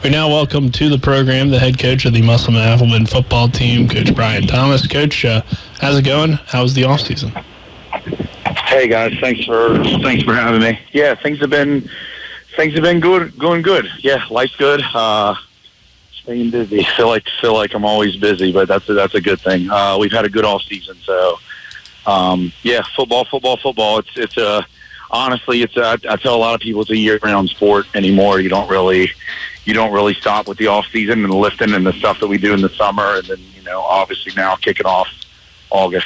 We now welcome to the program the head coach of the Musselman football team, Coach Brian Thomas. Coach, how's it going? How's the off season? Hey guys, thanks for having me. Yeah, things have been good, going good. Yeah, life's good. Staying busy. Feel like I'm always busy, but that's a good thing. We've had a good off season, so yeah, football. It's honestly, I tell a lot of people it's a year-round sport anymore. You don't really stop with the off season and the lifting and the stuff that we do in the summer, and then obviously now kicking off August.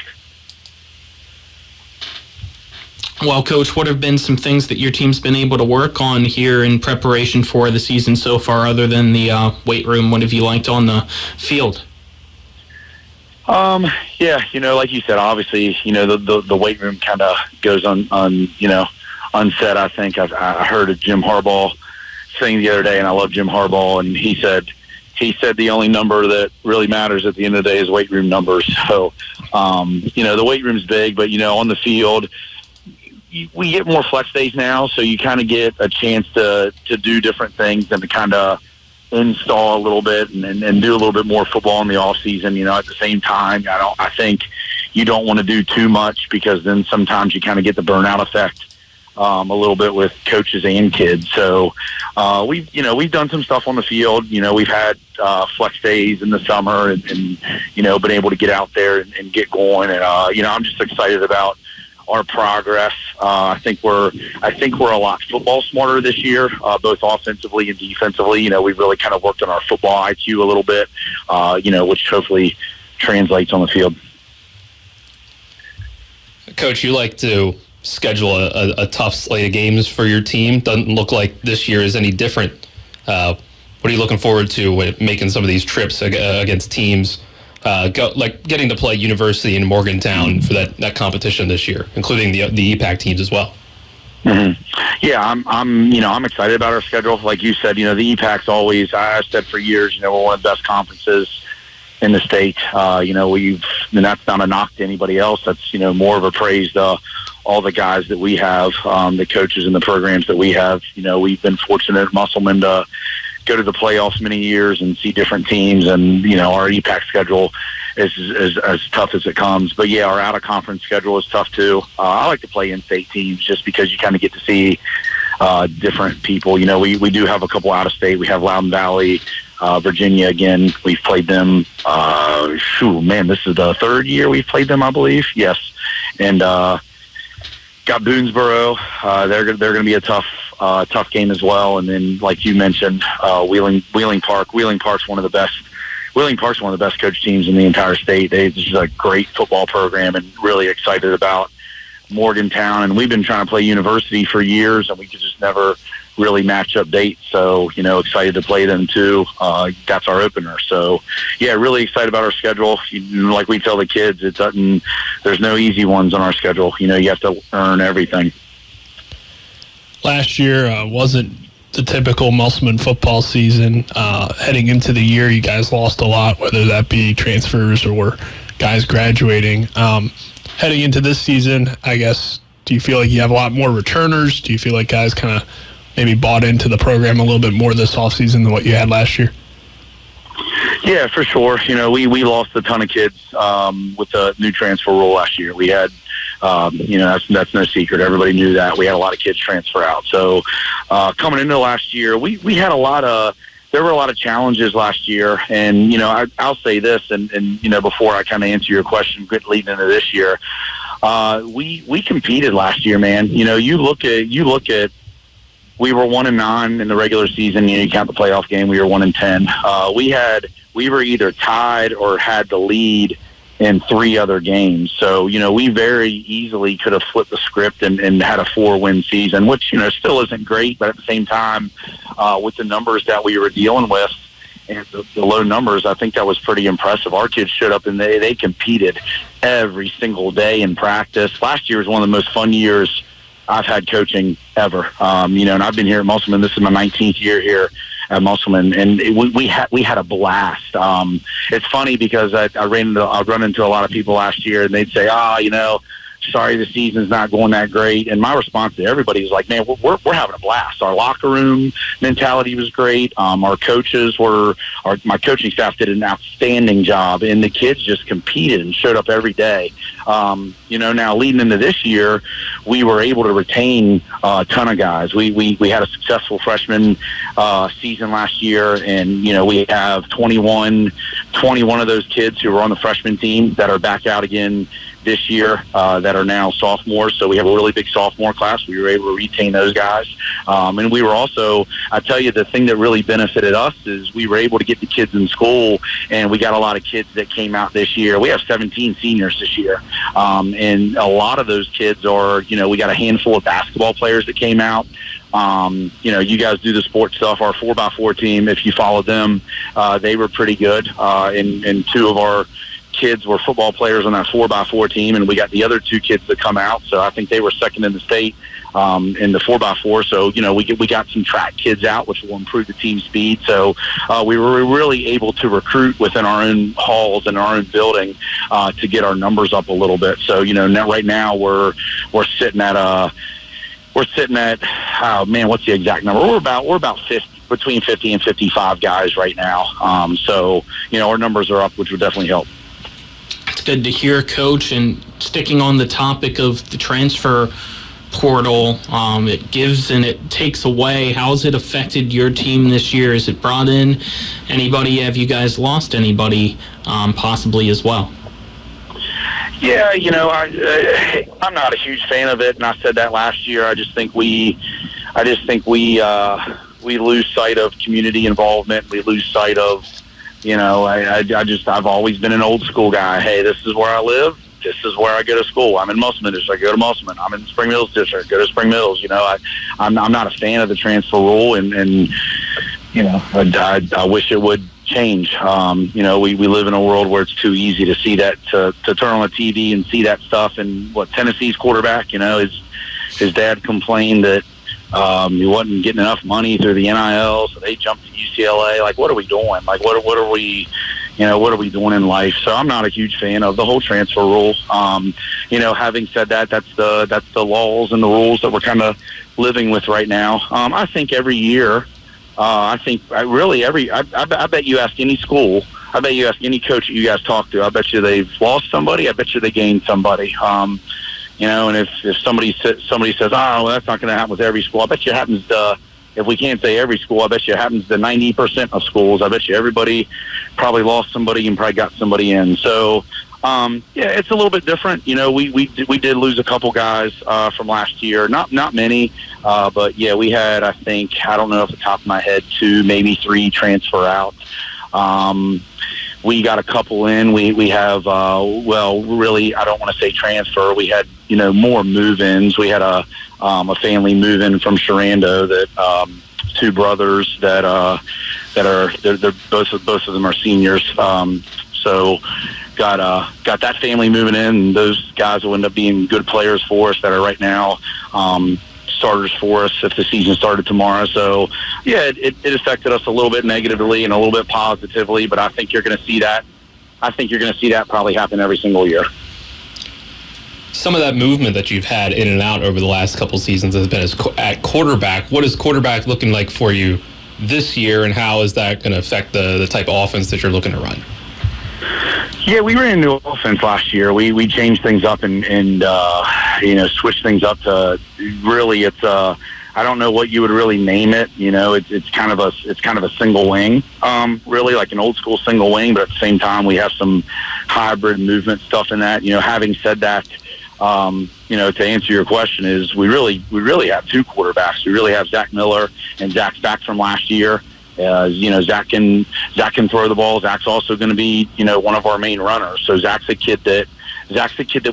Well, Coach, what have been some things that your team's been able to work on here in preparation for the season so far, other than the weight room? What have you liked on the field? Yeah, like you said, obviously, the weight room kind of goes unsaid. I think I heard a Jim Harbaugh thing the other day, and I love Jim Harbaugh, and he said the only number that really matters at the end of the day is weight room numbers. So, the weight room's big, but on the field, we get more flex days now, so you kind of get a chance to do different things and to kind of install a little bit and do a little bit more football in the off season. At the same time, I think you don't want to do too much, because then sometimes you kind of get the burnout effect a little bit with coaches and kids. So we've done some stuff on the field. We've had flex days in the summer and been able to get out there and get going. And I'm just excited about our progress. I think we're a lot football smarter this year, both offensively and defensively. We've really kind of worked on our football IQ a little bit, which hopefully translates on the field. Coach, you like to schedule a tough slate of games for your team. Doesn't look like this year is any different. What are you looking forward to when making some of these trips against teams? Getting to play University in Morgantown for that competition this year, including the EPAC teams as well. Mm-hmm. Yeah, I'm excited about our schedule. Like you said, the EPAC's always, I've said for years, we're one of the best conferences in the state. And that's not a knock to anybody else. That's more of a praise to all the guys that we have, the coaches and the programs that we have. We've been fortunate at Musselman to go to the playoffs many years and see different teams, and our EPAC schedule is as tough as it comes. But yeah, our out-of-conference schedule is tough too. I like to play in-state teams just because you kind of get to see different people. We do have a couple out-of-state. We have Loudoun Valley, Virginia again. We've played them. This is the third year we've played them, I believe. Yes, and got Boonesboro. They're going to be a tough game as well. And then, like you mentioned, Wheeling Park. Wheeling Park's one of the best coach teams in the entire state. They're just a great football program, and really excited about Morgantown. And we've been trying to play University for years, and we could just never really match up dates. So, excited to play them too. That's our opener. So, yeah, really excited about our schedule. Like we tell the kids, there's no easy ones on our schedule. You have to earn everything. Last year wasn't the typical Musselman football season. Heading into the year, you guys lost a lot, whether that be transfers or guys graduating. Heading into this season, I guess, do you feel like you have a lot more returners? Do you feel like guys kind of maybe bought into the program a little bit more this offseason than what you had last year? Yeah, for sure. We lost a ton of kids with the new transfer rule last year. We had, that's no secret. Everybody knew that. We had a lot of kids transfer out. So coming into last year, we had there were a lot of challenges last year. And, I'll say this, and before I kind of answer your question leading into this year, we competed last year, man. You look at, we were 1-9 in the regular season. You count the playoff game, we were 1-10. We were either tied or had the lead in 3 other games. So, we very easily could have flipped the script and had a 4-win season, which, still isn't great. But at the same time, with the numbers that we were dealing with and the low numbers, I think that was pretty impressive. Our kids showed up and they competed every single day in practice. Last year was one of the most fun years I've had coaching ever. And I've been here at Musselman. This is my 19th year here at Musselman, and we had a blast. It's funny because I run into a lot of people last year, and they'd say, sorry the season's not going that great. And my response to everybody is like, man, we're having a blast. Our locker room mentality was great. Our coaches my coaching staff did an outstanding job, and the kids just competed and showed up every day. Now leading into this year, we were able to retain a ton of guys. We had a successful freshman season last year, and we have 21 of those kids who were on the freshman team that are back out again this year that are now sophomores. So we have a really big sophomore class. We were able to retain those guys. And we were also, I tell you, the thing that really benefited us is we were able to get the kids in school, and we got a lot of kids that came out this year. We have 17 seniors this year. And a lot of those kids are, we got a handful of basketball players that came out. You guys do the sports stuff. Our 4x4 team, if you follow them, they were pretty good. And two of our kids were football players on that 4x4 team, and we got the other two kids that come out. So I think they were second in the state in the 4x4. So, we got some track kids out, which will improve the team speed. So we were really able to recruit within our own halls and our own building to get our numbers up a little bit. So, right now we're sitting at oh man, what's the exact number? We're about 50, between 50 and 55 guys right now. So, our numbers are up, which would definitely help. It's good to hear, Coach. And sticking on the topic of the transfer portal, it gives and it takes away. How's it affected your team this year? Has it brought in anybody? Have you guys lost anybody possibly as well? Yeah, I'm not a huge fan of it, and I said that last year. I just think we lose sight of community involvement. We lose sight of, I've always been an old school guy. Hey, this is where I live. This is where I go to school. I'm in Musselman District. I go to Musselman. I'm in Spring Mills District. Go to Spring Mills. I'm not a fan of the transfer rule, and I wish it would change. We live in a world where it's too easy to see that, to turn on the TV and see that stuff. And Tennessee's quarterback, his dad complained that he wasn't getting enough money through the NIL, so they jumped to UCLA. Like, what are we doing? Like, what are we doing in life? So I'm not a huge fan of the whole transfer rule. Having said that, that's the laws and the rules that we're kind of living with right now. I think every year, I bet you ask any school, I bet you ask any coach that you guys talk to, I bet you they've lost somebody, I bet you they gained somebody. And if somebody says, oh, well, that's not going to happen with every school, I bet you it happens to, if we can't say every school, I bet you it happens to 90% of schools. I bet you everybody probably lost somebody and probably got somebody in. So, it's a little bit different. We did lose a couple guys from last year. Not many, but yeah, we had, I think, I don't know off the top of my head, 2, maybe 3 transfer out. We got a couple in. We have, really, I don't want to say transfer. We had, more move-ins. We had a family move-in from Sharando that 2 brothers that are they're both of them are seniors. So got that family moving in, and those guys will end up being good players for us that are right now starters for us if the season started tomorrow. So yeah, it affected us a little bit negatively and a little bit positively, but I think you're going to see that. I think you're going to see that probably happen every single year. Some of that movement that you've had in and out over the last couple seasons has been at quarterback. What is quarterback looking like for you this year, and how is that going to affect the type of offense that you're looking to run? Yeah, we ran a new offense last year. We changed things up and switched things up to really, it's I don't know what you would really name it. It's kind of a single wing, really like an old school single wing, but at the same time we have some hybrid movement stuff in that. Having said that, to answer your question is we really have 2 quarterbacks. We really have Zach Miller, and Zach's back from last year. Zach can throw the ball. Zach's also going to be, one of our main runners. So Zach's a kid that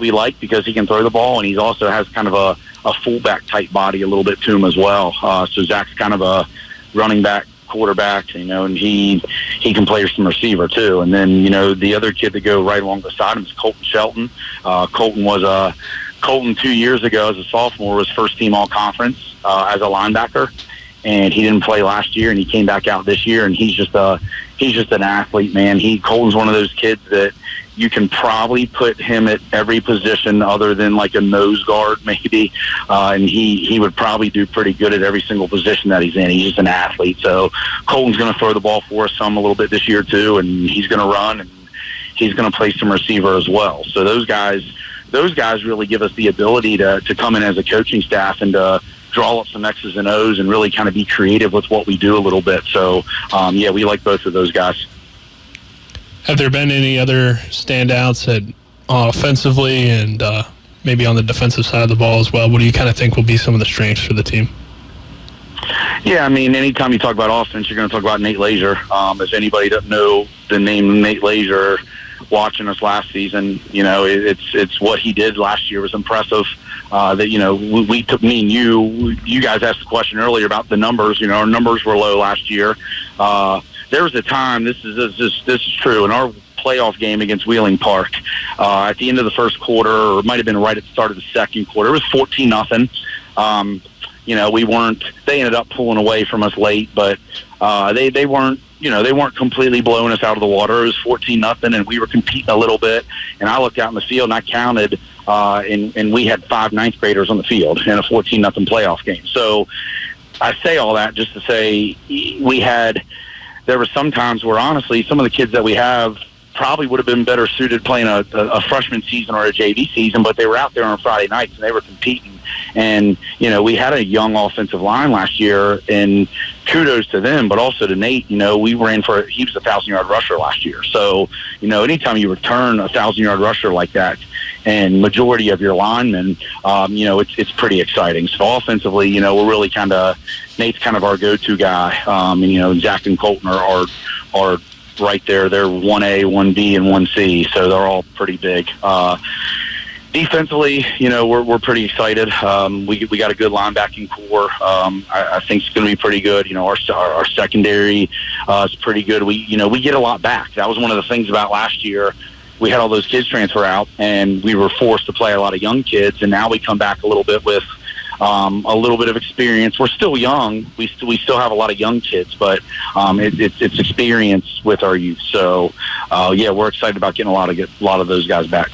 we like because he can throw the ball, and he also has kind of a fullback type body a little bit to him as well. So Zach's kind of a running back quarterback, and he can play some receiver too. And then, the other kid to go right along beside him is Colton Shelton. Colton 2 years ago as a sophomore was first team all conference as a linebacker. And he didn't play last year, and he came back out this year, and he's just an athlete, man. Colton's one of those kids that you can probably put him at every position other than like a nose guard maybe, and he would probably do pretty good at every single position that he's in. He's just an athlete. So Colton's going to throw the ball for us some a little bit this year too, and he's going to run, and he's going to play some receiver as well. So those guys really give us the ability to come in as a coaching staff and to draw up some X's and O's and really kind of be creative with what we do a little bit. So, we like both of those guys. Have there been any other standouts offensively and maybe on the defensive side of the ball as well? What do you kind of think will be some of the strengths for the team? Yeah, I mean, anytime you talk about offense, you're going to talk about Nate Lazier. If anybody doesn't know the name Nate Lazier, watching us last season, it's what he did last year was impressive. We took me and you guys asked the question earlier about the numbers. Our numbers were low last year. There was a time, this is true, in our playoff game against Wheeling Park, at the end of the first quarter, or it might have been right at the start of the second quarter, it was 14-0. They ended up pulling away from us late, but they weren't completely blowing us out of the water. It was 14-0, and we were competing a little bit. And I looked out in the field and I counted, and we had 5 ninth graders on the field in a 14-0 playoff game. So I say all that just to say there were some times where honestly some of the kids that we have probably would have been better suited playing a freshman season or a JV season, but they were out there on Friday nights and they were competing. And, we had a young offensive line last year, and kudos to them, but also to Nate. He was a 1,000-yard rusher last year. So, anytime you return a 1,000-yard rusher like that, and majority of your linemen, it's pretty exciting. So offensively, we're really Nate's kind of our go-to guy. And Zach and Colton are right there. They're 1A, 1B, and 1C, so they're all pretty big. Defensively, we're pretty excited. We got a good linebacking core. I think it's going to be pretty good. Our secondary is pretty good. We get a lot back. That was one of the things about last year. We had all those kids transfer out, and we were forced to play a lot of young kids. And now we come back a little bit with a little bit of experience. We're still young. We still have a lot of young kids, but it's experience with our youth. So we're excited about getting a lot of those guys back.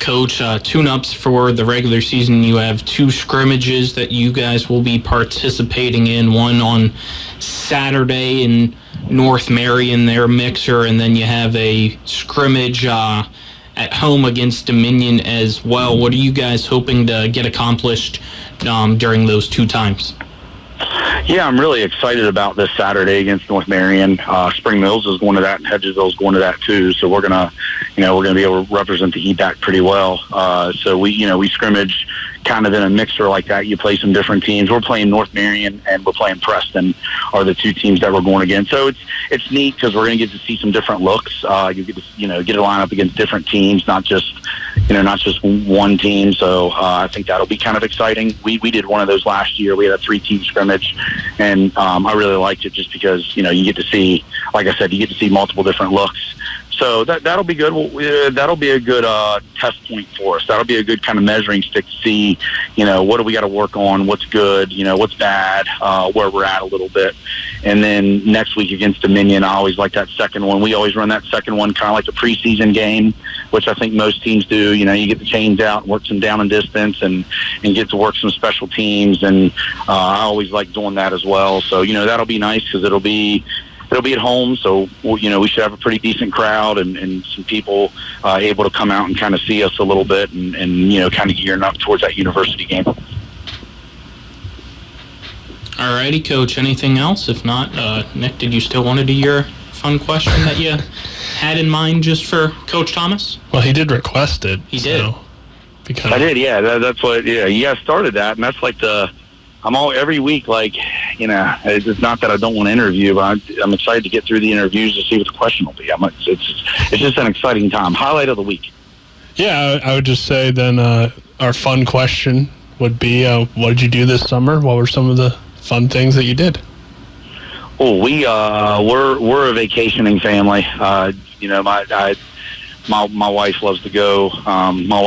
Coach, tune-ups for the regular season. You have 2 scrimmages that you guys will be participating in, one on Saturday in North Marion, their mixer, and then you have a scrimmage at home against Dominion as well. What are you guys hoping to get accomplished during those 2 times? Yeah, I'm really excited about this Saturday against North Marion. Spring Mills is going to that, and Hedgesville is going to that too. So we're gonna be able to represent the EPAC pretty well. So we scrimmage kind of in a mixer like that. You play some different teams. We're playing North Marion and we're playing Preston are the 2 teams that we're going against. So it's neat because we're going to get to see some different looks. You get to get a line up against different teams, not just one team. So I think that'll be kind of exciting. We did one of those last year. We had a 3-team scrimmage, and I really liked it just because you get to see, like I said, you get to see multiple different looks. So that'll be good. That'll be a good test point for us. That'll be a good kind of measuring stick to see, what do we got to work on, what's good, what's bad, where we're at a little bit. And then next week against Dominion, I always like that second one. We always run that second one kind of like a preseason game, which I think most teams do. You get the chains out and work some down and distance and get to work some special teams. And I always like doing that as well. So, that'll be nice because it'll be at home, so we should have a pretty decent crowd and some people able to come out and kind of see us a little bit and kind of gearing up towards that university game. All righty, Coach. Anything else? If not, Nick, did you still want to do your fun question that you had in mind just for Coach Thomas? Well, he did request it. He did. I did, yeah. That's what. Yeah, you guys started that, and that's like every week, it's not that I don't want to interview, but I'm excited to get through the interviews to see what the question will be. It's just an exciting time. Highlight of the week. Yeah, I would just say then our fun question would be, what did you do this summer? What were some of the fun things that you did? Oh, we're a vacationing family. My wife loves to go. My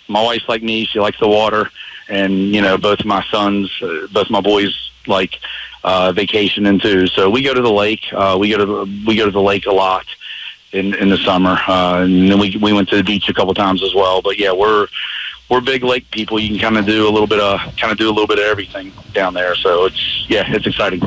wife's like me. She likes the water. And, both my sons, both my boys like vacationing too. So we go to the lake. We go to the lake a lot. in the summer, and then we went to the beach a couple times as well. But yeah, we're big lake people. You can kind of do a little bit of everything down there. So it's exciting.